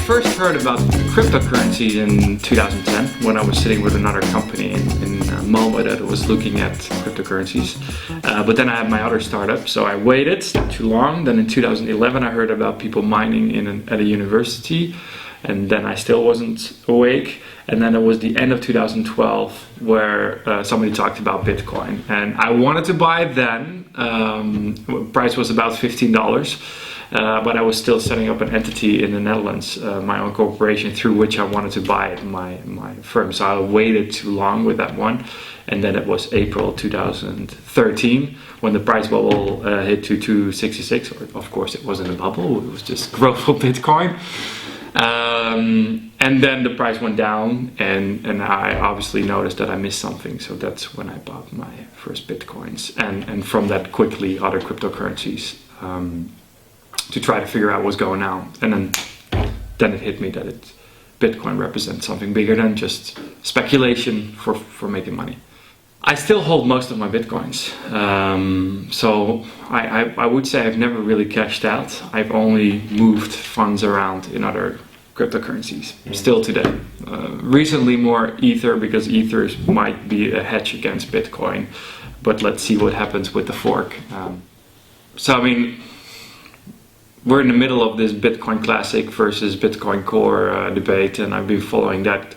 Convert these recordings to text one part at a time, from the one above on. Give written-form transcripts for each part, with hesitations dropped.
first heard about cryptocurrencies in 2010 when I was sitting with another company in Malmo that was looking at cryptocurrencies. But then I had my other startup, so I waited too long. Then in 2011 I heard about people mining at a university, and then I still wasn't awake. And then it was the end of 2012 where somebody talked about Bitcoin, and I wanted to buy it then. Price was about $15. But I was still setting up an entity in the Netherlands, my own corporation, through which I wanted to buy it, my firm. So I waited too long with that one. And then it was April 2013 when the price bubble hit to 266. Of course, it wasn't a bubble, it was just growth of Bitcoin. And then the price went down, and I obviously noticed that I missed something. So that's when I bought my first Bitcoins. And from that, quickly other cryptocurrencies. To try to figure out what's going on, and then it hit me that Bitcoin represents something bigger than just speculation for making money. I still hold most of my Bitcoins, so I would say I've never really cashed out. I've only moved funds around in other cryptocurrencies, still today. Recently more Ether, because Ether might be a hedge against Bitcoin, but let's see what happens with the fork. So I mean, we're in the middle of this Bitcoin Classic versus Bitcoin Core debate, and I've been following that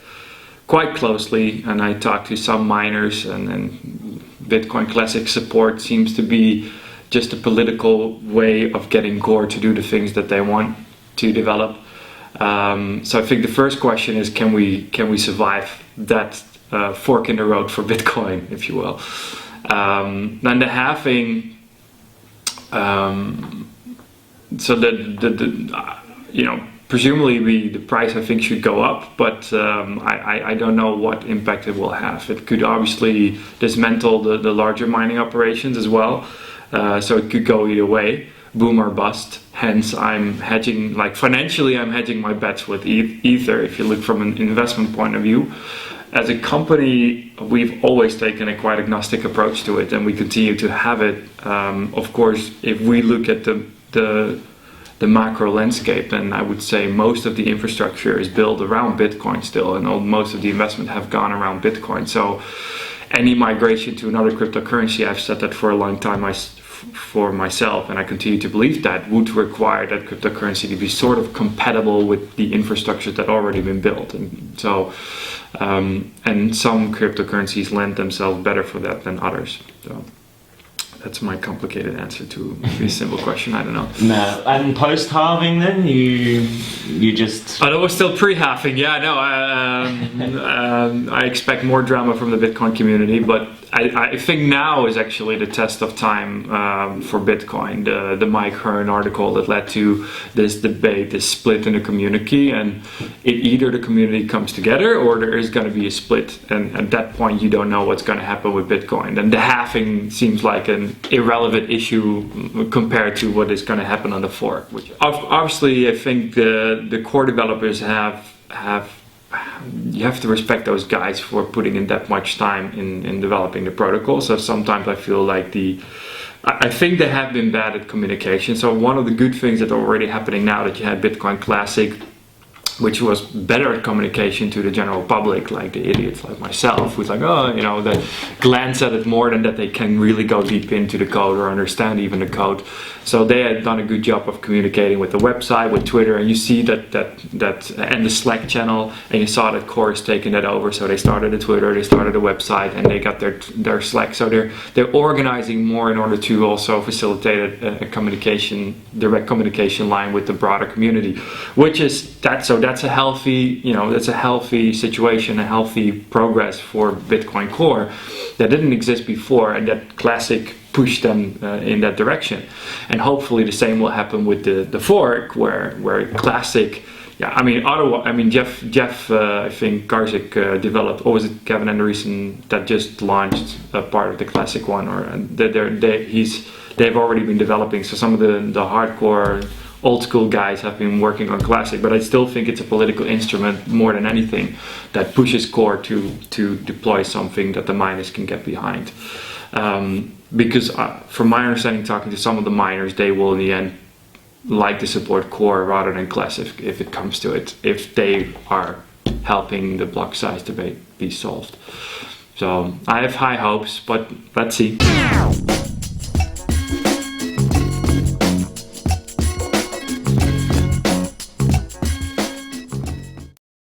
quite closely. And I talked to some miners, and Bitcoin Classic support seems to be just a political way of getting Core to do the things that they want to develop. So I think the first question is, can we survive that fork in the road for Bitcoin, if you will? Then the halving. So presumably the price I think should go up, but I don't know what impact it will have. It could obviously dismantle the larger mining operations as well, so it could go either way, boom or bust. Hence, I'm hedging, like financially, I'm hedging my bets with Ether. If you look from an investment point of view, as a company, we've always taken a quite agnostic approach to it, and we continue to have it. Of course, if we look at the macro landscape, and I would say most of the infrastructure is built around Bitcoin still, and most of the investment have gone around Bitcoin. So any migration to another cryptocurrency, I've said that for a long time for myself, and I continue to believe that, would require that cryptocurrency to be sort of compatible with the infrastructure that already been built. And so and some cryptocurrencies lend themselves better for that than others. So that's my complicated answer to a simple question. I don't know. No, and post halving, then you just. Oh, that was still pre-halving. Yeah, no. I expect more drama from the Bitcoin community, but I think now is actually the test of time for Bitcoin. The Mike Hearn article that led to this debate, this split in the community, and either the community comes together or there is going to be a split. And at that point, you don't know what's going to happen with Bitcoin. And the halving seems like an irrelevant issue compared to what is going to happen on the fork. Which obviously, I think the core developers you have to respect those guys for putting in that much time in developing the protocol. So sometimes I feel like I think they have been bad at communication. So one of the good things that are already happening now, that you had Bitcoin Classic, which was better at communication to the general public, like the idiots like myself, who's like, that glance at it more than that they can really go deep into the code or understand even the code. So they had done a good job of communicating with the website, with Twitter, and you see that and the Slack channel, and you saw that Core is taking that over. So they started a Twitter, they started a website, and they got their Slack. So they're organizing more in order to also facilitate a direct communication line with the broader community, which is that. So that's a healthy situation, a healthy progress for Bitcoin Core that didn't exist before, and that Classic pushed them in that direction. And hopefully the same will happen with the fork, where Classic, Jeff I think Garzik developed, or was it Kevin Andreessen that just launched a part of the Classic one, or they've already been developing. So some of the hardcore old school guys have been working on Classic, but I still think it's a political instrument more than anything that pushes Core to deploy something that the miners can get behind. Because from my understanding, talking to some of the miners, they will in the end like to support core rather than class if it comes to it, if they are helping the block size debate be solved. So I have high hopes, but let's see.